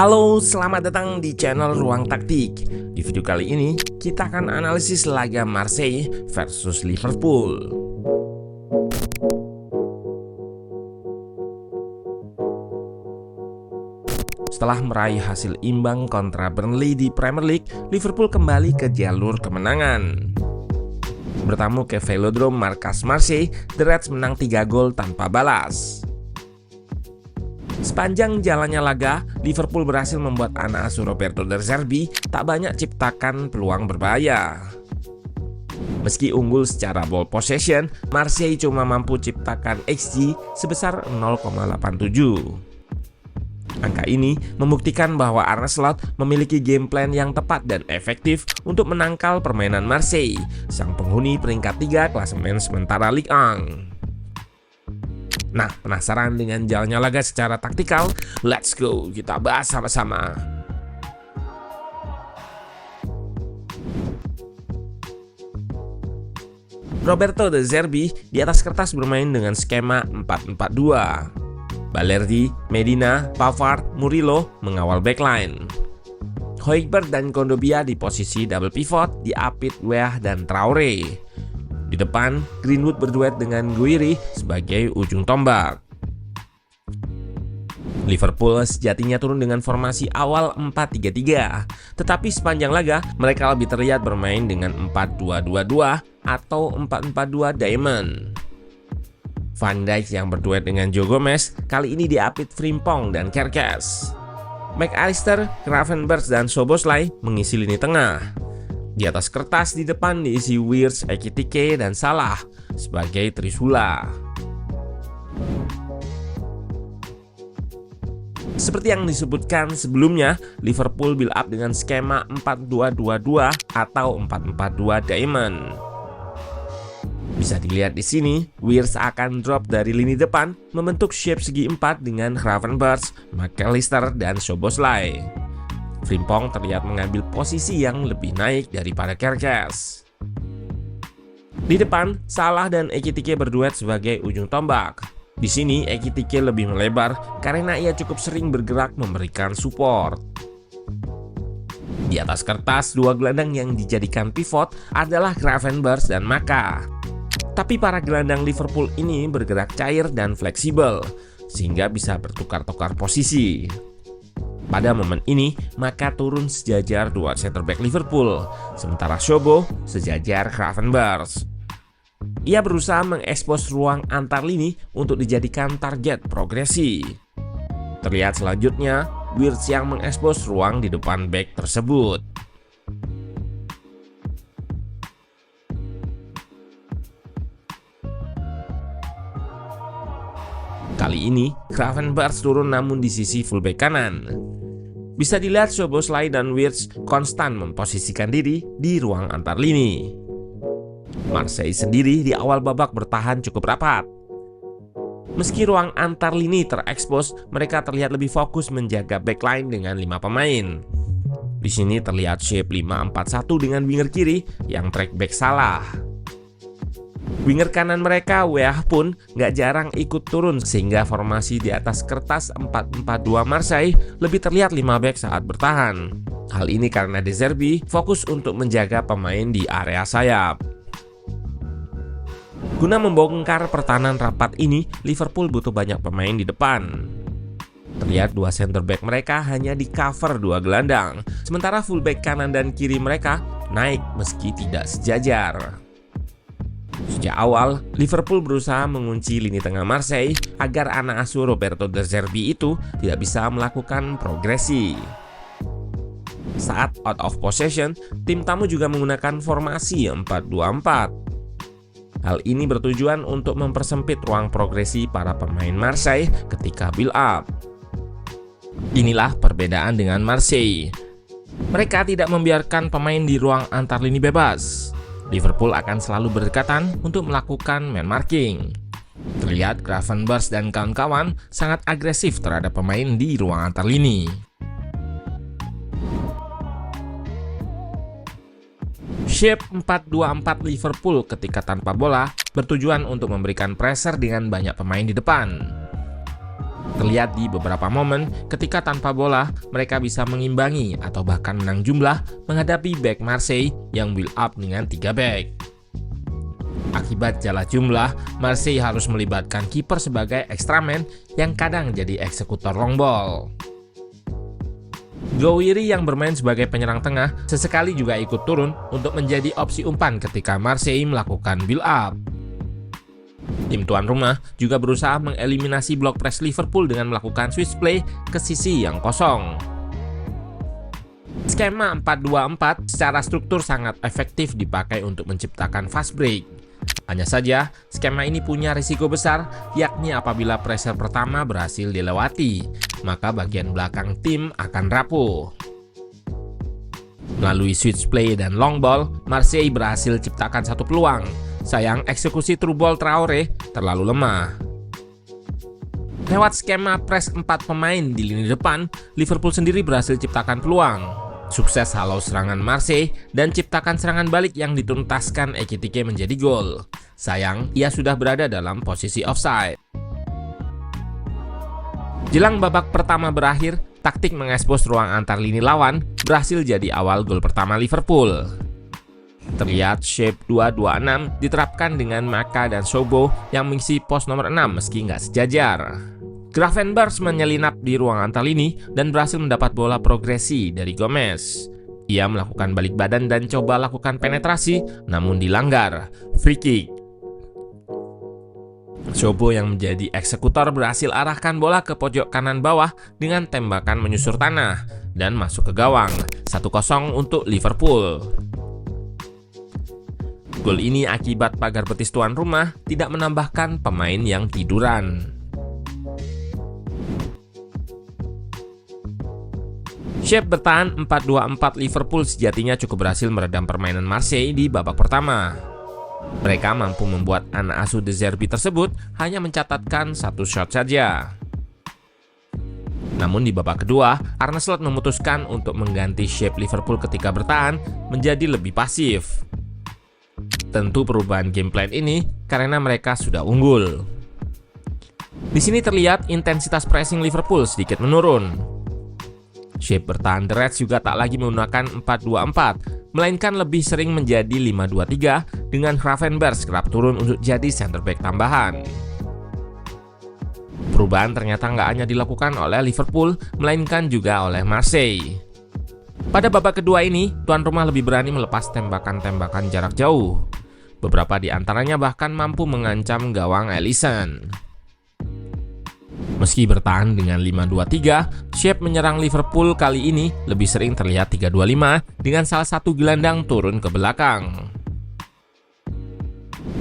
Halo, selamat datang di channel Ruang Taktik. Di video kali ini, kita akan analisis laga Marseille versus Liverpool. Setelah meraih hasil imbang kontra Burnley di Premier League, Liverpool kembali ke jalur kemenangan. Bertamu ke Velodrome markas Marseille, The Reds menang 3 gol tanpa balas. Sepanjang jalannya laga, Liverpool berhasil membuat anak asuh Roberto De Zerbi tak banyak ciptakan peluang berbahaya. Meski unggul secara ball possession, Marseille cuma mampu ciptakan XG sebesar 0,87. Angka ini membuktikan bahwa Arne Slot memiliki game plan yang tepat dan efektif untuk menangkal permainan Marseille, sang penghuni peringkat 3 klasemen sementara Ligue 1. Nah, penasaran dengan jalannya laga secara taktikal? Let's go, kita bahas sama-sama. Roberto De Zerbi di atas kertas bermain dengan skema 4-4-2. Balerdi, Medina, Pavard, Murillo mengawal backline. Højbjerg dan Kondogbia di posisi double pivot diapit Weah dan Traore. Di depan, Greenwood berduet dengan Guiri sebagai ujung tombak. Liverpool sejatinya turun dengan formasi awal 4-3-3, tetapi sepanjang laga mereka lebih terlihat bermain dengan 4-2-2-2 atau 4-4-2 Diamond. Van Dijk yang berduet dengan Joe Gomez kali ini diapit Frimpong dan Kerkez. McAllister, Gravenberch dan Szoboszlai mengisi lini tengah. Di atas kertas di depan diisi Wirtz, Ekitike, dan Salah sebagai trisula. Seperti yang disebutkan sebelumnya, Liverpool build up dengan skema 4-2-2-2 atau 4-4-2 Diamond. Bisa dilihat di sini, Wirtz akan drop dari lini depan membentuk shape segi 4 dengan Gravenberch, McAllister, dan Szoboszlai. Frimpong terlihat mengambil posisi yang lebih naik daripada Kerkez. Di depan, Salah dan Ekitike berduet sebagai ujung tombak. Di sini, Ekitike lebih melebar karena ia cukup sering bergerak memberikan support. Di atas kertas, dua gelandang yang dijadikan pivot adalah Gravenberch dan Maka. Tapi para gelandang Liverpool ini bergerak cair dan fleksibel, sehingga bisa bertukar-tukar posisi. Pada momen ini, Maka turun sejajar dua center back Liverpool, sementara Szobo sejajar Gravenberch. Ia berusaha mengekspos ruang antar lini untuk dijadikan target progresi. Terlihat selanjutnya, Wirtz yang mengekspos ruang di depan back tersebut. Kali ini, Gravenberch turun namun di sisi fullback kanan. Bisa dilihat Szoboszlai dan Wirtz konstan memposisikan diri di ruang antar lini. Marseille sendiri di awal babak bertahan cukup rapat. Meski ruang antar lini terekspos, mereka terlihat lebih fokus menjaga backline dengan 5 pemain. Di sini terlihat shape 5-4-1 dengan winger kiri yang track back Salah. Winger kanan mereka, Weah, pun gak jarang ikut turun sehingga formasi di atas kertas 4-4-2 Marseille lebih terlihat 5 back saat bertahan. Hal ini karena De Zerbi fokus untuk menjaga pemain di area sayap. Guna membongkar pertahanan rapat ini, Liverpool butuh banyak pemain di depan. Terlihat dua center back mereka hanya di cover dua gelandang, sementara fullback kanan dan kiri mereka naik meski tidak sejajar. Sejak awal, Liverpool berusaha mengunci lini tengah Marseille agar anak asuh Roberto De Zerbi itu tidak bisa melakukan progresi. Saat out of possession, tim tamu juga menggunakan formasi 4-2-4. Hal ini bertujuan untuk mempersempit ruang progresi para pemain Marseille ketika build up. Inilah perbedaan dengan Marseille. Mereka tidak membiarkan pemain di ruang antar lini bebas. Liverpool akan selalu berdekatan untuk melakukan man marking. Terlihat Gravenberch dan kawan-kawan sangat agresif terhadap pemain di ruang antar lini. Shape 4-2-4 Liverpool ketika tanpa bola bertujuan untuk memberikan pressure dengan banyak pemain di depan. Terlihat di beberapa momen ketika tanpa bola, mereka bisa mengimbangi atau bahkan menang jumlah menghadapi back Marseille yang build up dengan 3 back. Akibat jalan jumlah, Marseille harus melibatkan kiper sebagai extra man yang kadang jadi eksekutor long ball. Gouiri yang bermain sebagai penyerang tengah sesekali juga ikut turun untuk menjadi opsi umpan ketika Marseille melakukan build up. Tim tuan rumah juga berusaha mengeliminasi blok press Liverpool dengan melakukan switch play ke sisi yang kosong. Skema 4-2-4 secara struktur sangat efektif dipakai untuk menciptakan fast break. Hanya saja, skema ini punya risiko besar, yakni apabila pressure pertama berhasil dilewati, maka bagian belakang tim akan rapuh. Melalui switch play dan long ball, Marseille berhasil ciptakan satu peluang. Sayang, eksekusi through ball Traore terlalu lemah. Lewat skema press 4 pemain di lini depan, Liverpool sendiri berhasil ciptakan peluang. Sukses halau serangan Marseille dan ciptakan serangan balik yang dituntaskan Ekitike menjadi gol. Sayang, ia sudah berada dalam posisi offside. Jelang babak pertama berakhir, taktik mengekspos ruang antar lini lawan berhasil jadi awal gol pertama Liverpool. Terlihat shape 2-2-6 diterapkan dengan Maka dan Sobo yang mengisi pos nomor 6 meski nggak sejajar. Gravenberch menyelinap di ruang antar lini dan berhasil mendapat bola progresi dari Gomez. Ia melakukan balik badan dan coba lakukan penetrasi, namun dilanggar. Free kick. Sobo yang menjadi eksekutor berhasil arahkan bola ke pojok kanan bawah dengan tembakan menyusur tanah dan masuk ke gawang. 1-0 untuk Liverpool. Gol ini akibat pagar betis tuan rumah tidak menambahkan pemain yang tiduran. Shape bertahan 4-2-4 Liverpool sejatinya cukup berhasil meredam permainan Marseille di babak pertama. Mereka mampu membuat anak asuh De Zerbi tersebut hanya mencatatkan 1 shot saja. Namun di babak kedua, Arne Slot memutuskan untuk mengganti shape Liverpool ketika bertahan menjadi lebih pasif. Tentu perubahan game plan ini karena mereka sudah unggul. Di sini terlihat intensitas pressing Liverpool sedikit menurun. Shape bertahan The Reds juga tak lagi menggunakan 4-2-4, melainkan lebih sering menjadi 5-2-3 dengan Gravenberch kerap turun untuk jadi center back tambahan. Perubahan ternyata nggak hanya dilakukan oleh Liverpool, melainkan juga oleh Marseille. Pada babak kedua ini, tuan rumah lebih berani melepas tembakan-tembakan jarak jauh. Beberapa di antaranya bahkan mampu mengancam gawang Alisson. Meski bertahan dengan 5-2-3, shape menyerang Liverpool kali ini lebih sering terlihat 3-2-5 dengan salah satu gelandang turun ke belakang.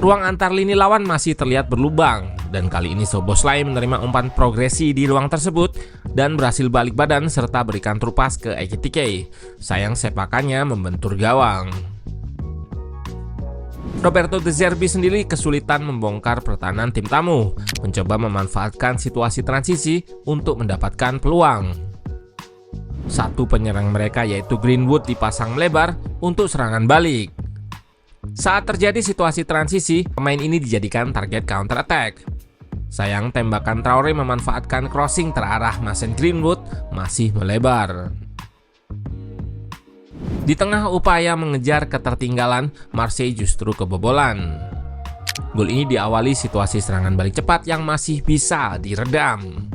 Ruang antar lini lawan masih terlihat berlubang, dan kali ini Szoboszlai menerima umpan progresi di ruang tersebut dan berhasil balik badan serta berikan trupas ke Ekitike. Sayang sepakannya membentur gawang. Roberto De Zerbi sendiri kesulitan membongkar pertahanan tim tamu, mencoba memanfaatkan situasi transisi untuk mendapatkan peluang. Satu penyerang mereka yaitu Greenwood dipasang melebar untuk serangan balik. Saat terjadi situasi transisi, pemain ini dijadikan target counter attack. Sayang tembakan Traore memanfaatkan crossing terarah Mason Greenwood masih melebar. Di tengah upaya mengejar ketertinggalan, Marseille justru kebobolan. Gol ini diawali situasi serangan balik cepat yang masih bisa diredam.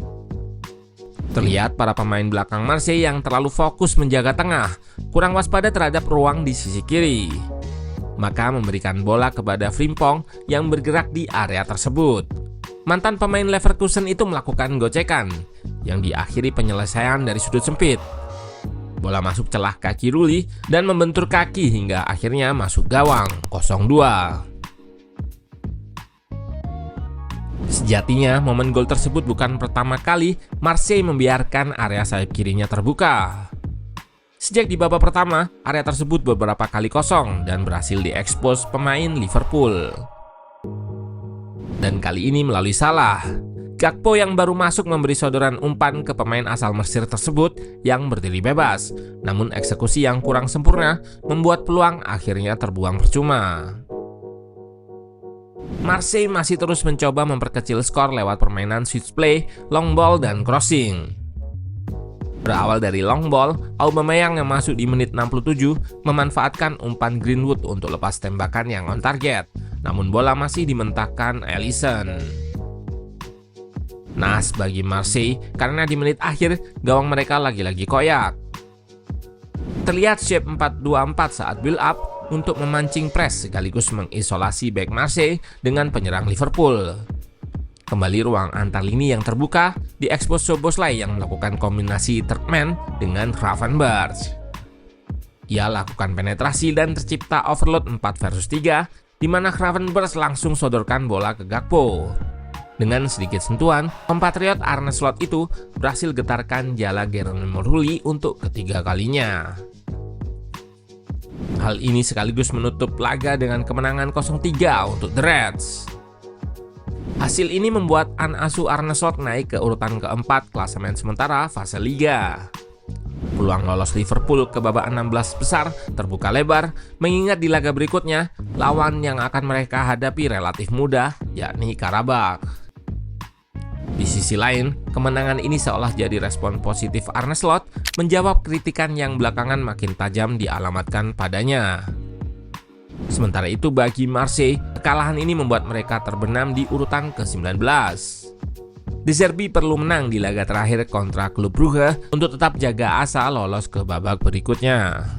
Terlihat para pemain belakang Marseille yang terlalu fokus menjaga tengah, kurang waspada terhadap ruang di sisi kiri. Maka memberikan bola kepada Frimpong yang bergerak di area tersebut. Mantan pemain Leverkusen itu melakukan gocekan, yang diakhiri penyelesaian dari sudut sempit. Bola masuk celah kaki Rulli dan membentur kaki hingga akhirnya masuk gawang 0-2. Sejatinya momen gol tersebut bukan pertama kali Marseille membiarkan area sayap kirinya terbuka. Sejak di babak pertama, area tersebut beberapa kali kosong dan berhasil diekspos pemain Liverpool. Dan kali ini melalui Salah. Gakpo yang baru masuk memberi sodoran umpan ke pemain asal Mesir tersebut yang berdiri bebas. Namun eksekusi yang kurang sempurna membuat peluang akhirnya terbuang percuma. Marseille masih terus mencoba memperkecil skor lewat permainan switch play, long ball, dan crossing. Berawal dari long ball, Aubameyang yang masuk di menit 67 memanfaatkan umpan Greenwood untuk lepas tembakan yang on target, namun bola masih dimentahkan Alisson. Naas bagi Marseille karena di menit akhir gawang mereka lagi-lagi koyak. Terlihat shape 4-2-4 saat build up untuk memancing press sekaligus mengisolasi bek Marseille dengan penyerang Liverpool. Kembali ruang antar lini yang terbuka diekspos Szoboszlai yang melakukan kombinasi third man dengan Gravenberch. Ia lakukan penetrasi dan tercipta overload 4 versus 3 di mana Gravenberch langsung sodorkan bola ke Gakpo. Dengan sedikit sentuhan, kompatriot Arne Slot itu berhasil getarkan jala Geronimo Rulli untuk ketiga kalinya. Hal ini sekaligus menutup laga dengan kemenangan 0-3 untuk The Reds. Hasil ini membuat asuh Arne Slot naik ke urutan keempat klasemen sementara fase Liga. Peluang lolos Liverpool ke babak 16 besar terbuka lebar, mengingat di laga berikutnya, lawan yang akan mereka hadapi relatif mudah, yakni Karabakh. Di sisi lain, kemenangan ini seolah jadi respon positif Arne Slot menjawab kritikan yang belakangan makin tajam dialamatkan padanya. Sementara itu bagi Marseille, kekalahan ini membuat mereka terbenam di urutan ke-19. De Zerbi perlu menang di laga terakhir kontra klub Brugge untuk tetap jaga asa lolos ke babak berikutnya.